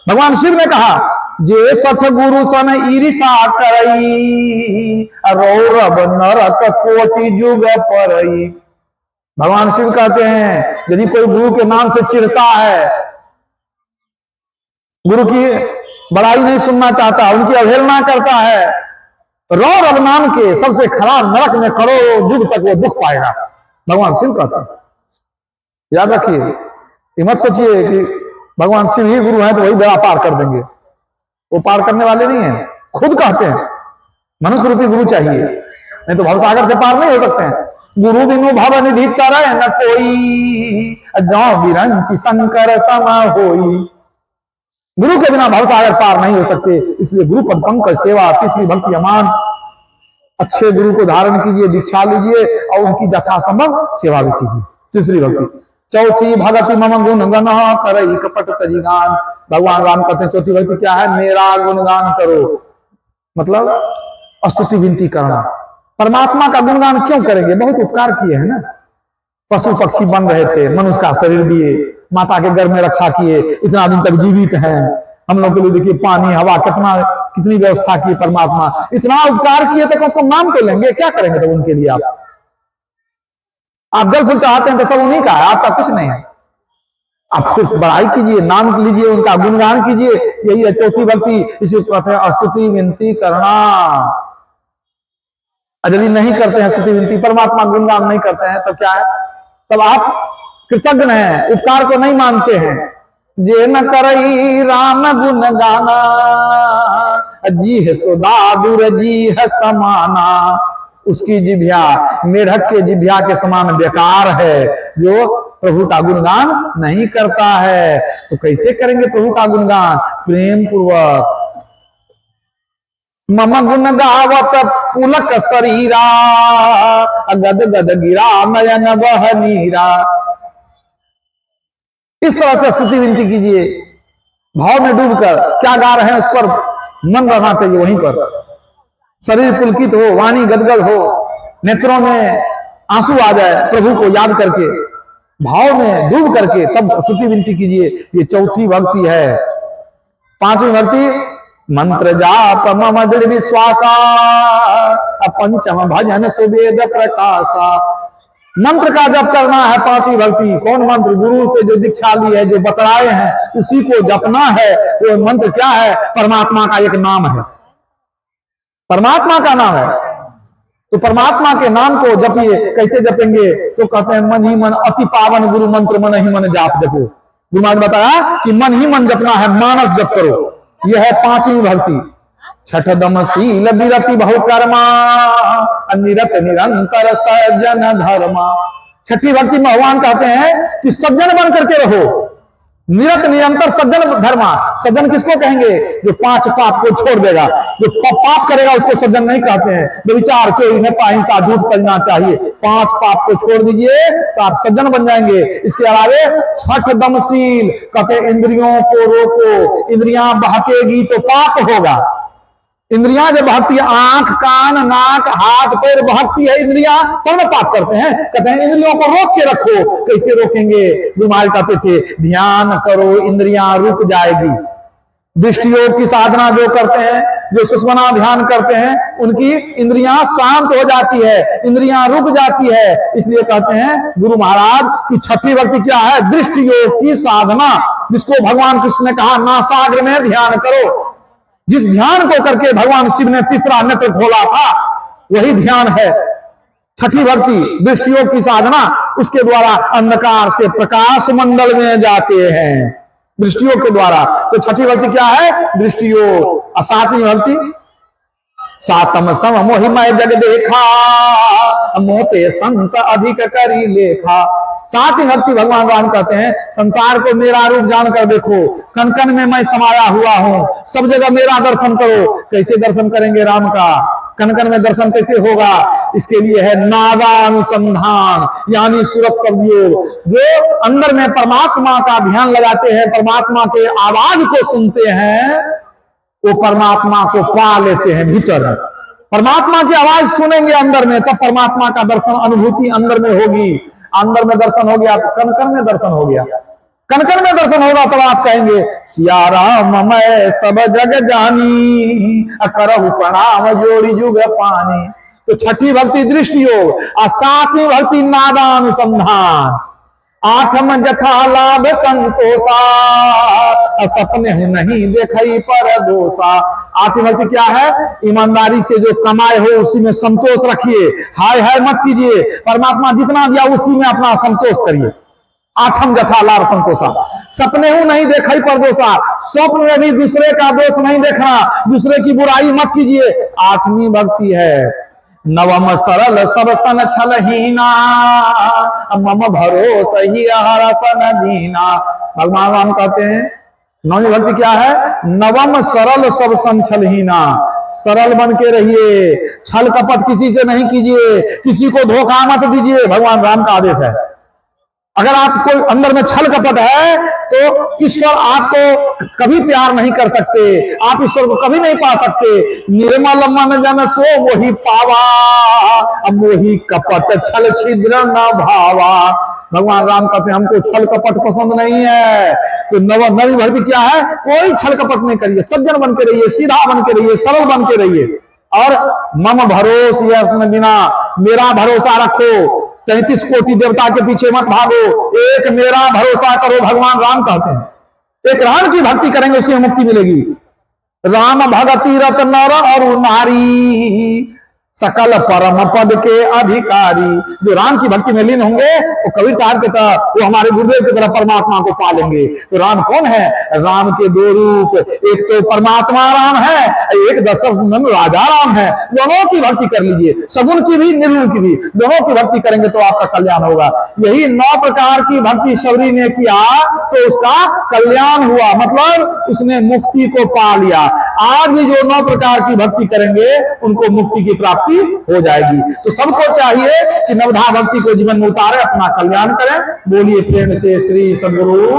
भगवान शिव ने कहा, जे सठ गुरु सन ईर्षा करई, रौरव नरक कोटि जुग परई। भगवान शिव कहते हैं, यदि कोई गुरु के नाम से चिढ़ता है, गुरु की बड़ाई नहीं सुनना चाहता, उनकी अवहेलना करता है, रौरव नाम के सबसे खराब नरक में करोड़ों युग तक वो दुख पाएगा। भगवान शिव कहते हैं, याद रखिए। ये मत सोचिए कि भगवान शिव ही गुरु हैं तो वही बेड़ा पार कर देंगे, वो पार करने वाले नहीं हैं। खुद कहते हैं मनुष्य रूपी गुरु चाहिए, नहीं तो भवसागर से पार नहीं हो सकते हैं। गुरु बिनु भव निधि तरह न कोई, जौ बिरंची शंकर समा होई। गुरु के बिना भवसागर पार नहीं हो सकते, इसलिए गुरु पद पंकज सेवा तीसरी भक्ति अमान। अच्छे गुरु को धारण कीजिए, दीक्षा लीजिए और उनकी यथासंभव सेवा भी कीजिए। तीसरी भक्ति। चौथी भगति मम गुण गना करई कपट तजी गान। भगवान राम कहते हैं चौथी भक्ति क्या है? मेरा गुणगान करो, मतलब स्तुति विनती करना। परमात्मा का गुणगान क्यों करेंगे? बहुत उपकार किए हैं ना। पशु पक्षी बन रहे थे, मनुष्य का शरीर दिए, माता के गर्भ में रक्षा किए, इतना दिन तक जीवित हैं। हम लोग के लिए देखिए पानी हवा कितनी व्यवस्था की परमात्मा। इतना उपकार किए तो कम से कम नाम तो लेंगे, क्या करेंगे तो उनके लिए आप जल फूल चाहते हैं तो सब उन्हीं का है, आपका कुछ नहीं है। आप सिर्फ बड़ाई कीजिए, नाम लीजिए, उनका गुणगान कीजिए, यही है चौथी भक्ति। इसी को कहते हैं स्तुति विनती करना। यदि नहीं करते हैं स्तुति विनती, परमात्मा गुणगान नहीं करते हैं, तो क्या है? तब आप कृतज्ञ हैं, उपकार को नहीं मानते हैं। जे न करई राम गुण गाना, जी है सुदादुर जी है समाना। उसकी जिभ्या मेढक के जिभ्या के समान बेकार है, जो प्रभु का गुणगान नहीं करता है। तो कैसे करेंगे प्रभु का गुणगान? प्रेम पूर्वक। मम गुण गावत पुलक शरीरा, गद गद गिरा नयन बह नीरा। इस तरह से स्तुति विनती कीजिए, भाव में डूबकर। क्या गा रहे हैं उस पर मन रहना चाहिए, वहीं पर। शरीर पुलकित हो, वाणी गदगद हो, नेत्रों में आंसू आ जाए, प्रभु को याद करके भाव में डूब करके तब स्तुति विनती कीजिए। ये चौथी भक्ति है। पांचवी भक्ति मंत्र जाप मम दृढ़ विश्वासा, पंचम भजन सुवेद प्रकाशा। मंत्र का जप करना है पांचवी भक्ति। कौन मंत्र? गुरु से जो दीक्षा ली है, जो बतलाए हैं, उसी को जपना है। वो मंत्र क्या है? परमात्मा का एक नाम है, परमात्मा का नाम है। तो परमात्मा के नाम को जपिए। कैसे जपेंगे? तो कहते हैं मन ही मन अति पावन गुरु मंत्र मन ही मन जाप जपो। गुरु महाराज ने बताया कि मन ही मन जपना है, मानस जप करो। यह है पांचवी भक्ति। छठ दम शील विरति बहुकर्मा, निरत निरंतर सज्जन धर्मा। छठी भक्ति में भगवान कहते हैं कि सज्जन बन करके रहो, निरत निरंतर सज्जन धर्मा। सज्जन किसको कहेंगे? जो पांच पाप को छोड़ देगा। जो पाप करेगा उसको सज्जन नहीं कहते हैं। व्यभिचार, चोरी, नशा, हिंसा, झूठ करना चाहिए। पांच पाप को छोड़ दीजिए तो आप सज्जन बन जाएंगे। इसके अलावे छठ दमशील कहते इंद्रियों को रोको। इंद्रियां बहकेगी तो पाप होगा। इंद्रियां जब बहकती है, आंख कान नाक हाथ पैर बहकती है इंद्रियां, तब ना पाप करते हैं। कहते हैं इंद्रियों को रोक के रखो। कैसे रोकेंगे? गुरु महाराज कहते थे ध्यान करो, इंद्रियां रुक जाएगी। दृष्टियोग की साधना जो करते हैं, जो सुषुम्ना ध्यान करते हैं, उनकी इंद्रियां शांत हो जाती है, इंद्रियां रुक जाती है। इसलिए कहते हैं गुरु महाराज की छठी भक्ति क्या है? दृष्टियोग की साधना, जिसको भगवान कृष्ण ने कहा नासाग्र में ध्यान करो। जिस ध्यान को करके भगवान शिव ने तीसरा नेत्र खोला था, वही ध्यान है। छठी भक्ति दृष्टियोग की साधना, उसके द्वारा अंधकार से प्रकाश मंडल में जाते हैं, दृष्टियोग के द्वारा। तो छठी भक्ति क्या है? दृष्टियोग। सातवीं भक्ति सातम सम मोहिमय जग देखा, मोते संत अधिक करी लेखा। सातवीं भक्ति भगवान राम कहते हैं संसार को मेरा रूप जानकर देखो, कण कण में मैं समाया हुआ हूं, सब जगह मेरा दर्शन करो। कैसे दर्शन करेंगे राम का? कण कण में दर्शन कैसे होगा? इसके लिए है नादानुसंधान, यानी सुरत शब्द योग। जो अंदर में परमात्मा का ध्यान लगाते हैं, परमात्मा के आवाज को सुनते हैं, वो परमात्मा को पा लेते हैं भीतर। परमात्मा की आवाज सुनेंगे अंदर में, तब परमात्मा का दर्शन अनुभूति अंदर में होगी। अंदर में दर्शन हो गया तो कण कण में दर्शन हो गया। कण कण में दर्शन होगा तब आप कहेंगे सिया राम मैं सब जग जानी, करहु प्रणाम जोड़ी जुग पानी। तो छठी भक्ति दृष्टि योग और सातवीं भक्ति नादानुसंधान, आठम जथा लाभ संतोषा, सपने हूं नहीं देखई पर दोषा। आठवीं भक्ति क्या है? ईमानदारी से जो कमाए हो उसी में संतोष रखिए, हाय हाय मत कीजिए, परमात्मा जितना दिया उसी में अपना संतोष करिए। आठम जथा लाभ संतोषा, सपने हूं नहीं देखई पर दोषा, स्वप्न में भी दूसरे का दोष नहीं देखना, दूसरे की बुराई मत कीजिए। आठवीं भक्ति है नवम सरल सब सन छलहीना, मम भरोसा ही हरसन दीना। भगवान राम कहते हैं नौवीं भक्ति क्या है? नवम सरल सब सन छलहीना, सरल बन के रहिए, छल कपट किसी से नहीं कीजिए, किसी को धोखा मत दीजिए, भगवान राम का आदेश है। अगर आपको अंदर में छल कपट है तो ईश्वर आपको कभी प्यार नहीं कर सकते, आप ईश्वर को कभी नहीं पा सकते। निर्मल मन जन सो वही पावा, अब वही कपट छल छिद्र न भावा। भगवान राम कहते हैं हमको छल कपट पसंद नहीं है। तो नवी भक्ति क्या है? कोई छल कपट नहीं करिए, सज्जन बन के रहिए, सीधा बन के रहिए, सरल बन के रहिए। और मम भरोसा बिना, मेरा भरोसा रखो, 33 कोटि देवता के पीछे मत भागो, एक मेरा भरोसा करो, भगवान राम कहते हैं। एक राम की भक्ति करेंगे उससे मुक्ति मिलेगी। राम भगति रत नर और नारी, सकल परम पद के अधिकारी। जो राम की भक्ति में लीन होंगे वो कबीर साहब की तरह, वो हमारे गुरुदेव की तरह परमात्मा को पा लेंगे। तो राम कौन है? राम के दो रूप, एक तो परमात्मा राम है, एक दशरथ राजा राम है। दोनों की भक्ति कर लीजिए, सगुण की भी निर्गुण की भी, दोनों की भक्ति करेंगे तो आपका कल्याण होगा। यही 9 प्रकार की भक्ति शबरी ने किया तो उसका कल्याण हुआ, मतलब उसने मुक्ति को पा लिया। आज भी जो 9 प्रकार की भक्ति करेंगे उनको मुक्ति की प्राप्ति हो जाएगी। तो सबको चाहिए कि नवधा भक्ति को जीवन में उतारे, अपना कल्याण करें। बोलिए प्रेम से श्री सद्गुरु